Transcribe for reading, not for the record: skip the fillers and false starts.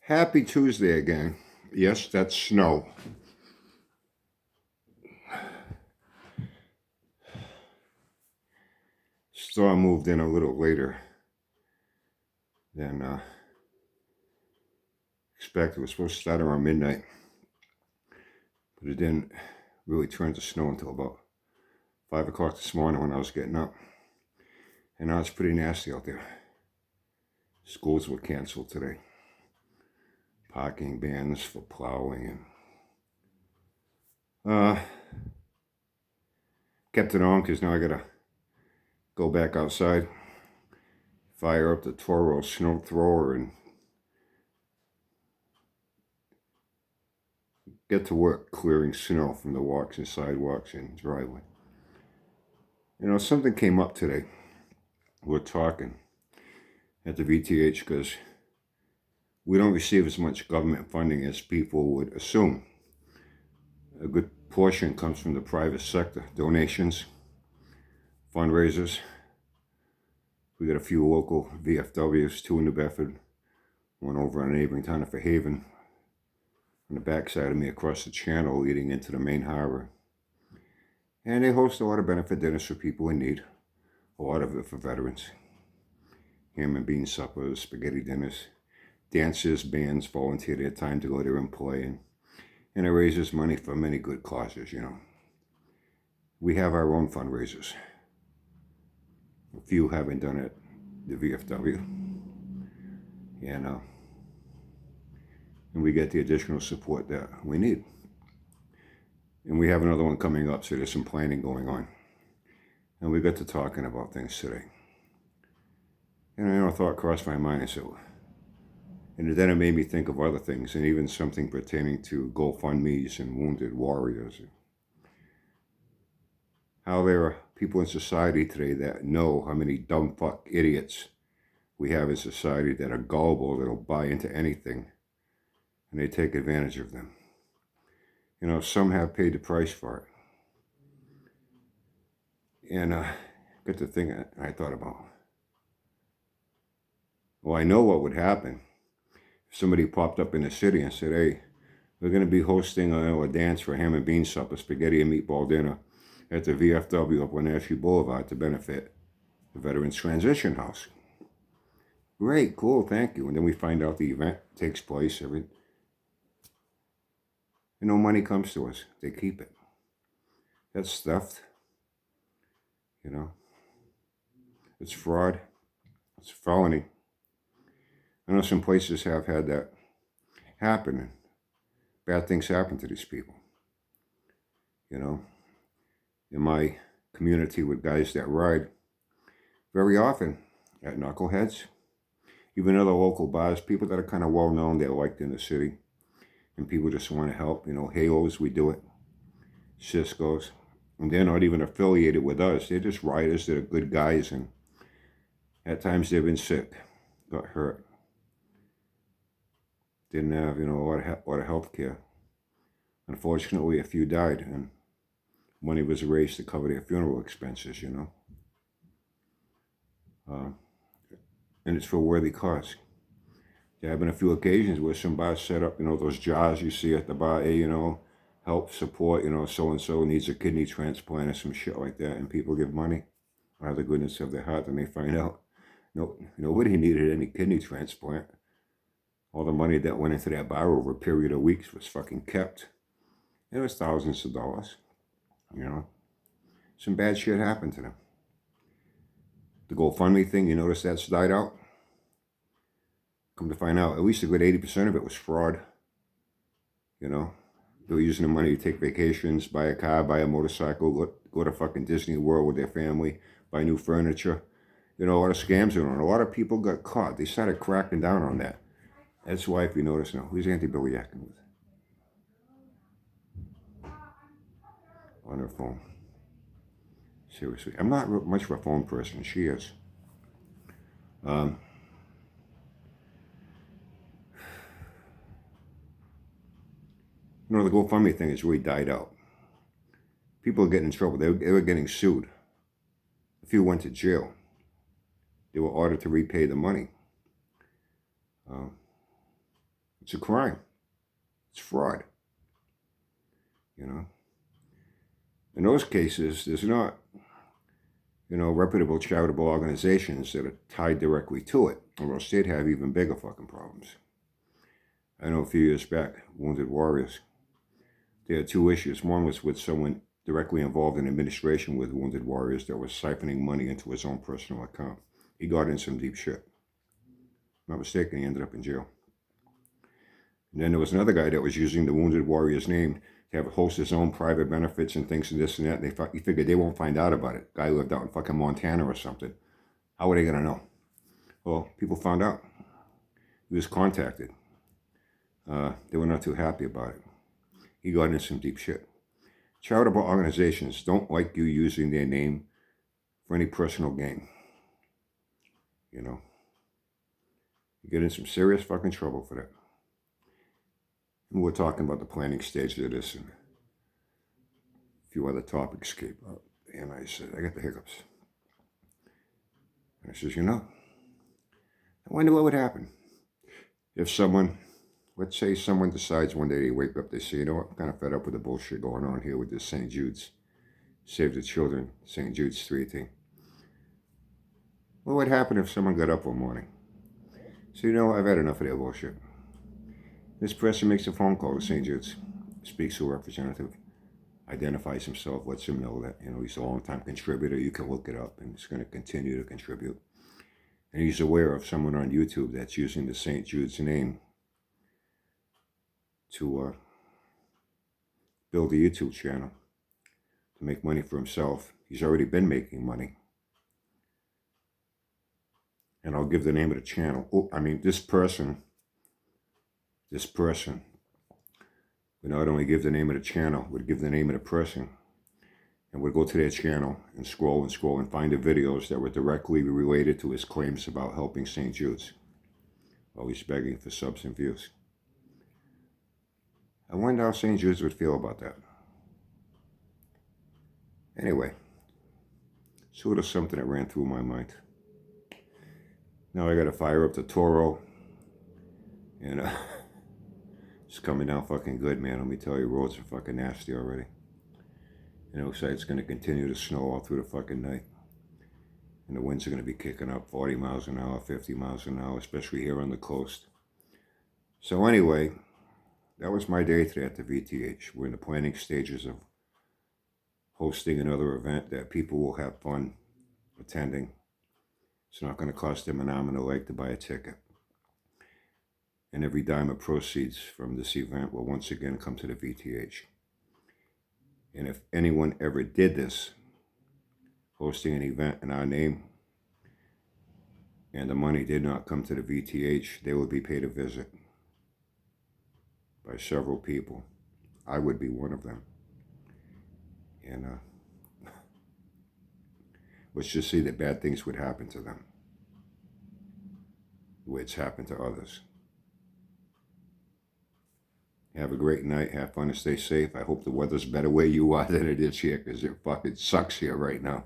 Happy Tuesday again. Yes, that's snow. Storm moved in a little later than expected. It was supposed to start around midnight, but it didn't really turn to snow until about 5 o'clock this morning when I was getting up. And now it's pretty nasty out there. Schools were canceled today. Parking bans for plowing and kept it on because now I gotta go back outside, fire up the Toro snow thrower, and get to work clearing snow from the walks and sidewalks and driveway. You know, something came up today. We're talking at the VTH because we don't receive as much government funding as people would assume. A good portion comes from the private sector, donations, fundraisers. We got a few local VFWs, two in New Bedford, one over in a neighboring town of Fairhaven, on the backside of me across the channel leading into the main harbor. And they host a lot of benefit dinners for people in need, a lot of it for veterans. Ham and bean suppers, spaghetti dinners, dancers, bands volunteer their time to go there and play, and it raises money for many good causes, you know. We have our own fundraisers. A few haven't done it, the VFW. And we get the additional support that we need. And we have another one coming up, so there's some planning going on. And we got to talking about things today. And a thought crossed my mind, and then it made me think of other things, and even something pertaining to GoFundMes and wounded warriors. How there are people in society today that know how many dumb fuck idiots we have in society that are gullible, that'll buy into anything, and they take advantage of them. You know, some have paid the price for it. And got the thing I thought about. Well, I know what would happen if somebody popped up in the city and said, hey, we're going to be hosting a dance for ham and bean supper, spaghetti and meatball dinner at the VFW up on Wenatchee Boulevard to benefit the Veterans Transition House. Great, cool, thank you. And then we find out the event takes place. No money comes to us. They keep it. That's theft. You know, it's fraud. It's felony. I know some places have had that happen, and bad things happen to these people. You know, in my community with guys that ride, very often at knuckleheads, even other local bars, people that are kind of well known, they're liked in the city, and people just want to help. You know, Halos, we do it. Cisco's. And they're not even affiliated with us. They're just riders that are good guys, and at times they've been sick, got hurt, didn't have, a lot of health care. Unfortunately, a few died, and money was raised to cover their funeral expenses, and it's for a worthy cause. There have been a few occasions where some bars set up, those jars you see at the bar, hey, help support, so-and-so needs a kidney transplant or some shit like that, and people give money out of the goodness of their heart, and they find out, nobody needed any kidney transplant. All the money that went into that bar over a period of weeks was fucking kept. It was thousands of dollars, Some bad shit happened to them. The GoFundMe thing, you notice that's died out? Come to find out, at least a good 80% of it was fraud. They were using the money to take vacations, buy a car, buy a motorcycle, go to fucking Disney World with their family, buy new furniture. A lot of scams going on. A lot of people got caught. They started cracking down on that. That's why, if you notice now, who's Auntie Billy acting with? On her phone. Seriously. I'm not much of a phone person. She is. The GoFundMe thing has really died out. People are getting in trouble. They were getting sued. A few went to jail. They were ordered to repay the money. It's a crime. It's fraud. In those cases, there's not, reputable charitable organizations that are tied directly to it, or else they'd have even bigger fucking problems. I know a few years back, Wounded Warriors, they had two issues. One was with someone directly involved in administration with Wounded Warriors that was siphoning money into his own personal account. He got in some deep shit. Not mistaken, he ended up in jail. And then there was another guy that was using the Wounded Warriors name to have host his own private benefits and things and this and that. And he figured they won't find out about it. Guy lived out in fucking Montana or something. How are they going to know? Well, people found out. He was contacted. They were not too happy about it. He got into some deep shit. Charitable organizations don't like you using their name for any personal gain. You get in some serious fucking trouble for that. And we're talking about the planning stage of this, and a few other topics came up. And I said, I got the hiccups. And I says, I wonder what would happen if someone, let's say someone decides one day they wake up, they say, I'm kind of fed up with the bullshit going on here with this St. Jude's, Save the Children, St. Jude's 3 thing. What would happen if someone got up one morning? So, I've had enough of that bullshit. This person makes a phone call to St. Jude's, speaks to a representative, identifies himself, lets him know that, he's a long-time contributor. You can look it up, and he's going to continue to contribute. And he's aware of someone on YouTube that's using the St. Jude's name to build a YouTube channel to make money for himself. He's already been making money. And I'll give the name of the channel. This person would not only give the name of the channel, would give the name of the person, and would go to their channel and scroll and find the videos that were directly related to his claims about helping St. Jude's while he's begging for subs and views. I wonder how St. Jude's would feel about that. Anyway, sort of something that ran through my mind. Now I got to fire up the Toro, and it's coming down fucking good, man. Let me tell you, roads are fucking nasty already. It looks like it's going to continue to snow all through the fucking night. And the winds are going to be kicking up 40 miles an hour, 50 miles an hour, especially here on the coast. So anyway, that was my day today at the VTH. We're in the planning stages of hosting another event that people will have fun attending. It's not going to cost them an arm and a leg to buy a ticket. And every dime of proceeds from this event will once again come to the VTH. And if anyone ever did this, hosting an event in our name, and the money did not come to the VTH, they would be paid a visit by several people. I would be one of them. And let's just say that bad things would happen to them, the way it's happened to others. Have a great night. Have fun and stay safe. I hope the weather's better where you are than it is here, because it fucking sucks here right now.